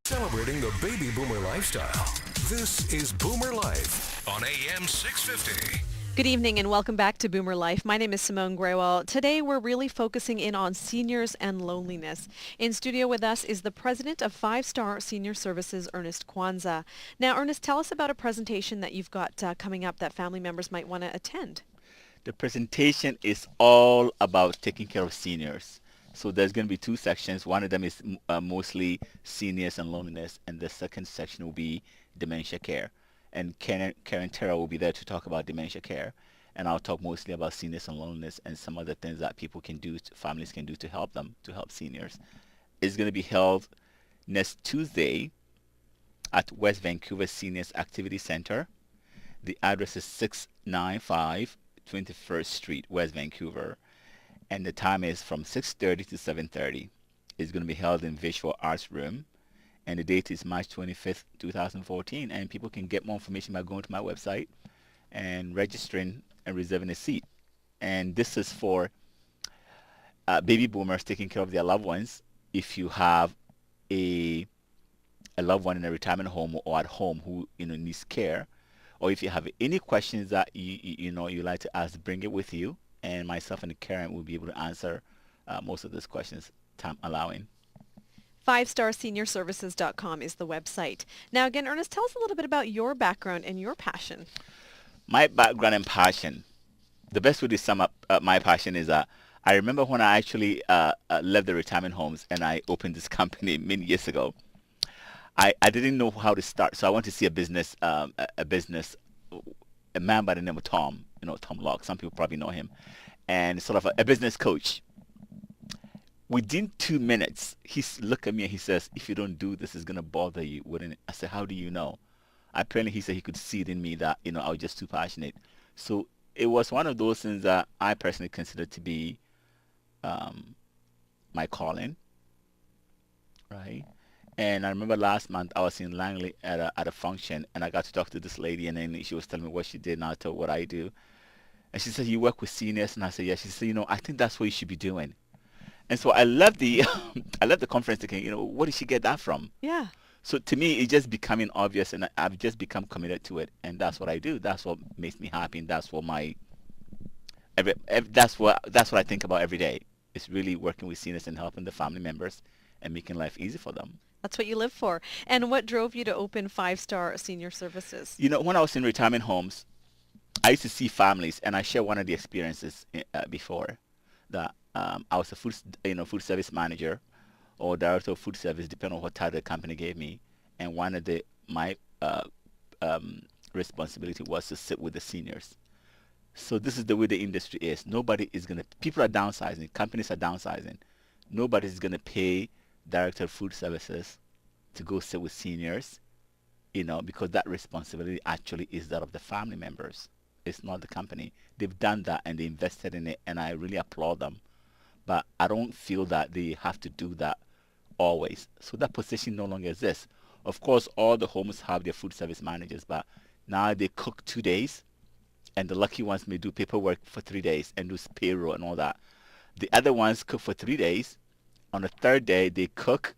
Celebrating the baby boomer lifestyle. This is Boomer Life on AM 650. Good evening and welcome back to Boomer Life. My name is Simone Graywell. Today we're really focusing in on seniors and loneliness. In studio with us is the president of Five Star Senior Services, Ernest Kwanzaa. Now, Ernest, tell us about a presentation that you've got coming up that family members might want to attend. The presentation is all about taking care of seniors. So there's going to be two sections. One of them is mostly seniors and loneliness, and the second section will be dementia care. And Karen Terra will be there to talk about dementia care. And I'll talk mostly about seniors and loneliness and some other things that people can do, families can do to help them, to help seniors. It's going to be held next Tuesday at West Vancouver Seniors Activity Center. The address is 695 21st Street, West Vancouver. And the time is from 6:30 to 7:30. It's going to be held in Visual Arts Room. And the date is March 25th, 2014. And people can get more information by going to my website and registering and reserving a seat. And this is for baby boomers taking care of their loved ones. If you have a loved one in a retirement home or at home who needs care, or if you have any questions that you like to ask, bring it with you. And myself and Karen will be able to answer most of those questions, time allowing. FiveStarSeniorServices.com is the website. Now again, Ernest, tell us a little bit about your background and your passion. My background and passion, the best way to sum up my passion is that I remember when I actually left the retirement homes and I opened this company many years ago. I didn't know how to start, so I went to see a man by the name of Tom, Tom Locke. Some people probably know him, and sort of a business coach. Within 2 minutes, he looked at me and he says, "If you don't do this, it's gonna bother you, wouldn't it?" I said, "How do you know?" Apparently, he said he could see it in me that I was just too passionate. So it was one of those things that I personally consider to be my calling, right? And I remember last month I was in Langley at a function, and I got to talk to this lady, and then she was telling me what she did, and I told her what I do. And she said, "You work with seniors?" And I said, "Yeah." She said, "I think that's what you should be doing." And so I left the I left the conference thinking, what did she get that from? Yeah. So to me, it's just becoming obvious, and I've just become committed to it, and that's what I do. That's what makes me happy, and that's what that's what I think about every day. It's really working with seniors and helping the family members and making life easy for them. That's what you live for. And what drove you to open Five Star Senior Services? When I was in retirement homes, I used to see families, and I share one of the experiences before that I was a food service manager or director of food service, depending on what title the company gave me. And one of my responsibility was to sit with the seniors. So this is the way the industry is. People are downsizing, companies are downsizing. Nobody's gonna pay director of food services to go sit with seniors, because that responsibility actually is that of the family members. It's not the company. They've done that and they invested in it, and I really applaud them. But I don't feel that they have to do that always. So that position no longer exists. Of course, all the homes have their food service managers, but now they cook 2 days, and the lucky ones may do paperwork for 3 days and do payroll and all that. The other ones cook for 3 days. On the third day, they cook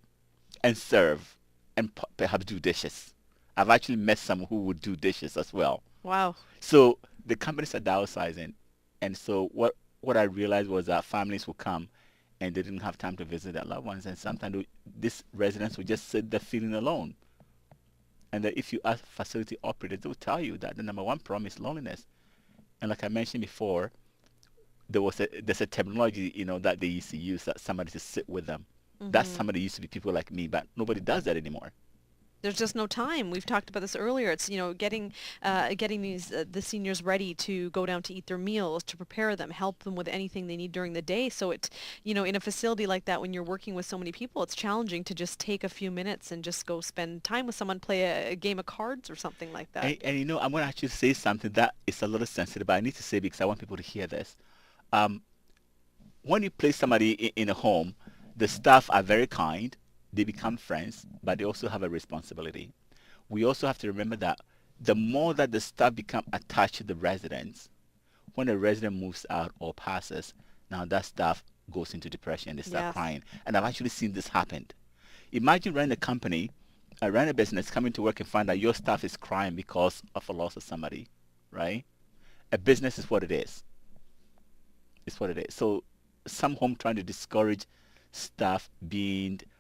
and serve and perhaps do dishes. I've actually met some who would do dishes as well. Wow. So the companies are downsizing. And so what I realized was that families will come and they didn't have time to visit their loved ones. And sometimes these residents will just sit there feeling alone. And that if you ask facility operators, they will tell you that the number one problem is loneliness. And like I mentioned before, there's a terminology, that they used to use, that somebody to sit with them. Mm-hmm. That somebody used to be people like me, but nobody does that anymore. There's just no time. We've talked about this earlier. It's, getting these the seniors ready to go down to eat their meals, to prepare them, help them with anything they need during the day. So it's, in a facility like that, when you're working with so many people, it's challenging to just take a few minutes and just go spend time with someone, play a game of cards or something like that. And I'm going to actually say something that is a little sensitive, but I need to say because I want people to hear this. When you place somebody in a home, the staff are very kind. They become friends, but they also have a responsibility. We also have to remember that the more that the staff become attached to the residents, when a resident moves out or passes, now that staff goes into depression. They start Yes. crying. And I've actually seen this happen. Imagine running a company run a business, come into work and find that your staff is crying because of a loss of somebody, right? A business is what it is. It's what it is. So some home trying to discourage staff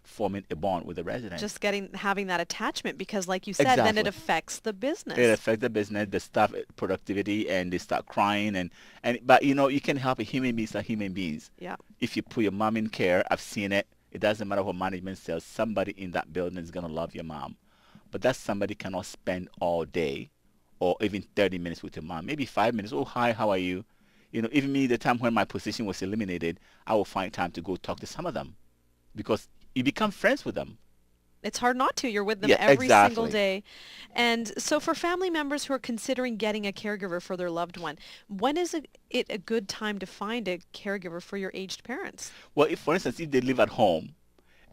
forming a bond with the resident. Just having that attachment, because like you said, then it Exactly. affects the business. It affects the business, the staff productivity, and they start crying. And but you can help. Human beings are human beings. Yeah. If you put your mom in care, I've seen it. It doesn't matter what management says. Somebody in that building is gonna love your mom, but that somebody cannot spend all day, or even 30 minutes with your mom. Maybe 5 minutes. Oh, hi, how are you? Even me, the time when my position was eliminated, I will find time to go talk to some of them, because you become friends with them. It's hard not to. You're with them Yeah, every single exactly. day. And so for family members who are considering getting a caregiver for their loved one, when is it a good time to find a caregiver for your aged parents? Well, if, for instance, if they live at home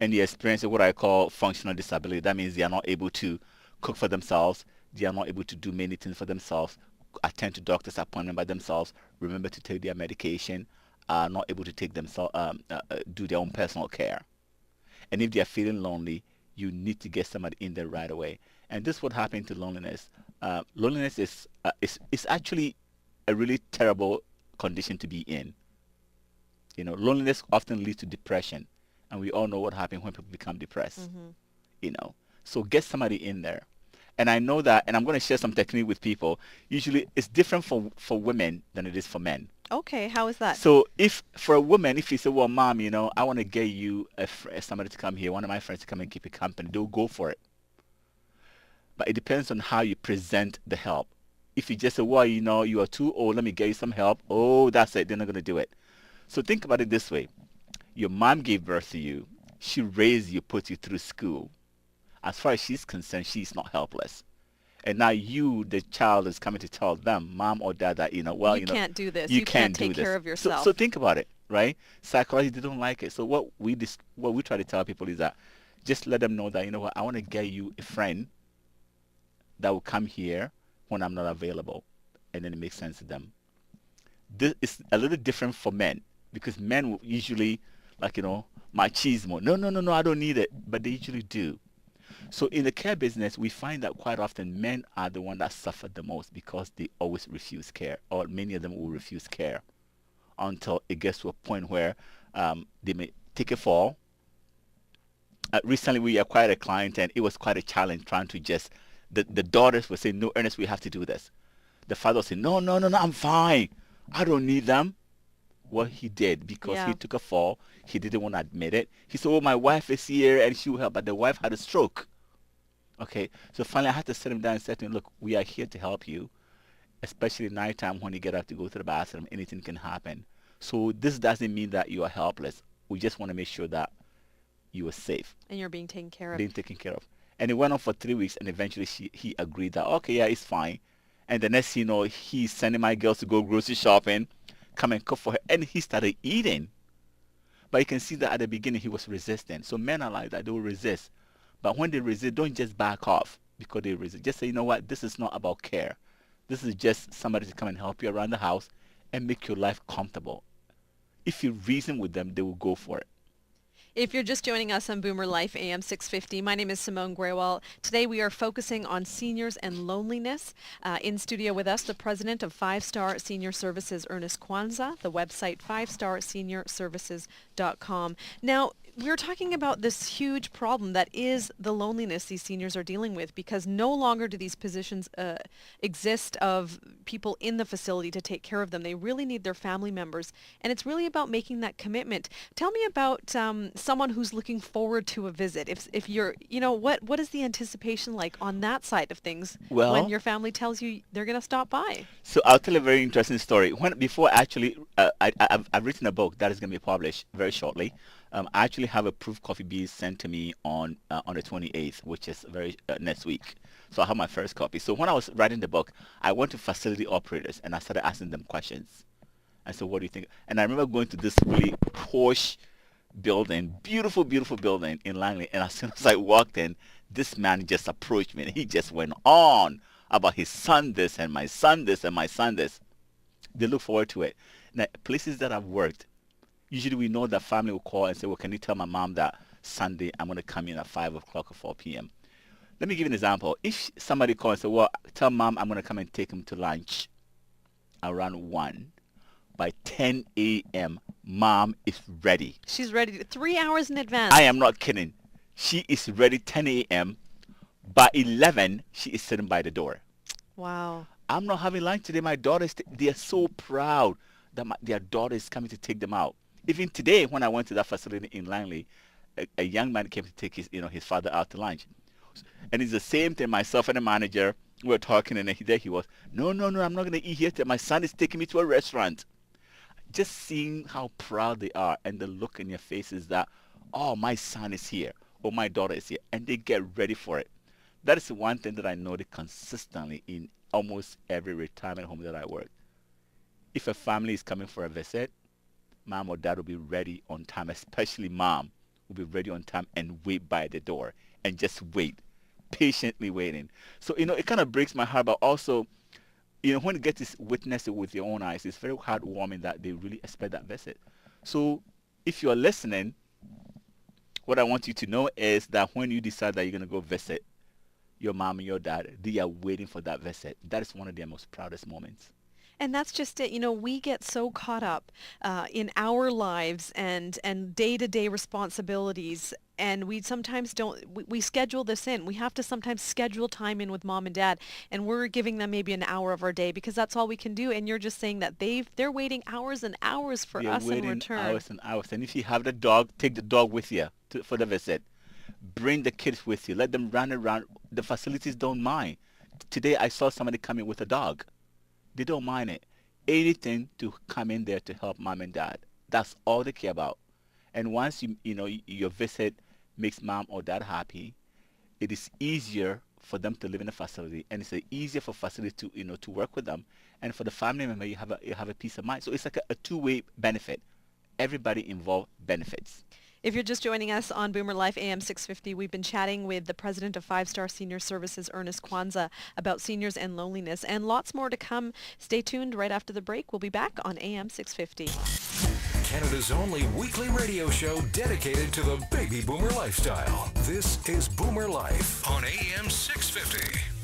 and they experience what I call functional disability, that means they are not able to cook for themselves, they are not able to do many things for themselves, attend to doctor's appointment by themselves, remember to take their medication, are not able to take themselves, do their own personal care. And if they are feeling lonely, you need to get somebody in there right away. And this is what happened to loneliness. Loneliness is actually a really terrible condition to be in. Loneliness often leads to depression, and we all know what happens when people become depressed. Hmm. So get somebody in there. And I know that, and I'm going to share some technique with people. Usually, it's different for women than it is for men. Okay, how is that? So if for a woman, if you say, well, mom, I want to get you somebody to come here, one of my friends to come and keep you company, they'll go for it. But it depends on how you present the help. If you just say, well, you are too old, let me get you some help. Oh, that's it. They're not going to do it. So think about it this way. Your mom gave birth to you. She raised you, put you through school. As far as she's concerned, she's not helpless. And now you, the child, is coming to tell them, mom or dad, that, well, you can't do this. you You can't do take this. care of yourself. So think about it, right? Psychologically, they don't like it. So what we try to tell people is that just let them know that, what, I want to get you a friend that will come here when I'm not available. And then it makes sense to them. This is a little different for men, because men will usually, like, machismo. No, I don't need it. But they usually do. So in the care business, we find that quite often men are the one that suffer the most, because they always refuse care, or many of them will refuse care until it gets to a point where they may take a fall. Recently, we acquired a client, and it was quite a challenge trying to the daughters were saying, no, Ernest, we have to do this. The father said, no, I'm fine. I don't need them. Well, he did, because he took a fall. He didn't want to admit it. He said, oh, my wife is here and she will help. But the wife had a stroke. Okay. So finally, I had to sit him down and say to him, look, we are here to help you, especially nighttime when you get up to go to the bathroom. Anything can happen. So this doesn't mean that you are helpless. We just want to make sure that you are safe. And you're being taken care of. Being taken care of. And it went on for 3 weeks, and eventually he agreed that, okay, yeah, it's fine. And the next thing you know, he's sending my girls to go grocery shopping, come and cook for her, and he started eating. But you can see that at the beginning he was resistant. So men are like that, they will resist. But when they resist, don't just back off because they resist. Just say, you know what, this is not about care. This is just somebody to come and help you around the house and make your life comfortable. If you reason with them, they will go for it. If you're just joining us on Boomer Life AM 650, my name is Simone Grewal. Today we are focusing on seniors and loneliness. In studio with us, the president of 5-Star Senior Services, Ernest Kwanzaa, the website 5starseniorservices.com. Now, we're talking about this huge problem that is the loneliness these seniors are dealing with, because no longer do these positions exist of people in the facility to take care of them. They really need their family members, and it's really about making that commitment. Tell me about someone who's looking forward to a visit. If you're, what is the anticipation like on that side of things when your family tells you they're going to stop by? So I'll tell a very interesting story. Before actually, I've written a book that is going to be published very shortly. I actually have a proof copy being sent to me on the 28th, which is next week. So I have my first copy. So when I was writing the book, I went to facility operators and I started asking them questions. I said, what do you think? And I remember going to this really posh building, beautiful building in Langley. And as soon as I walked in, this man just approached me and he just went on about his son this and my son this and my son this. They look forward to it. Now, places that I've worked, usually we know that family will call and say, well, can you tell my mom that Sunday I'm going to come in at 5 o'clock or 4 p.m. Let me give you an example. If somebody calls and say, well, tell mom I'm going to come and take him to lunch around 1, by 10 a.m., mom is ready. She's ready 3 hours in advance. I am not kidding. She is ready 10 a.m. By 11, she is sitting by the door. Wow. I'm not having lunch today. My daughters, they are so proud that their daughter is coming to take them out. Even today, when I went to that facility in Langley, a young man came to take his father out to lunch. And it's the same thing. Myself and the manager, we were talking, and there he was. No, I'm not going to eat here today. My son is taking me to a restaurant. Just seeing how proud they are and the look in their faces that, oh, my son is here or my daughter is here, and they get ready for it. That is one thing that I noted consistently in almost every retirement home that I work. If a family is coming for a visit, mom or dad will be ready on time, especially mom will be ready on time and wait by the door and just wait, patiently waiting. So, it kind of breaks my heart, but also, when you get to witness it with your own eyes, it's very heartwarming that they really expect that visit. So if you're listening, what I want you to know is that when you decide that you're going to go visit your mom and your dad, they are waiting for that visit. That is one of their most proudest moments. And that's just it. We get so caught up in our lives and day-to-day responsibilities, and we sometimes we schedule this in. We have to sometimes schedule time in with mom and dad, and we're giving them maybe an hour of our day because that's all we can do. And you're just saying that they're waiting hours and hours for us in return. Hours and hours. And if you have the dog, take the dog with you for the visit. Bring the kids with you. Let them run around. The facilities don't mind. Today I saw somebody come in with a dog. They don't mind it. Anything to come in there to help mom and dad. That's all they care about. And once your visit makes mom or dad happy, it is easier for them to live in a facility, and it's easier for facility to work with them, and for the family member you have a peace of mind. So it's like a two-way benefit. Everybody involved benefits. If you're just joining us on Boomer Life AM 650, we've been chatting with the president of 5-Star Senior Services, Ernest Kwanzaa, about seniors and loneliness, and lots more to come. Stay tuned. Right after the break, we'll be back on AM 650. Canada's only weekly radio show dedicated to the baby boomer lifestyle. This is Boomer Life on AM 650.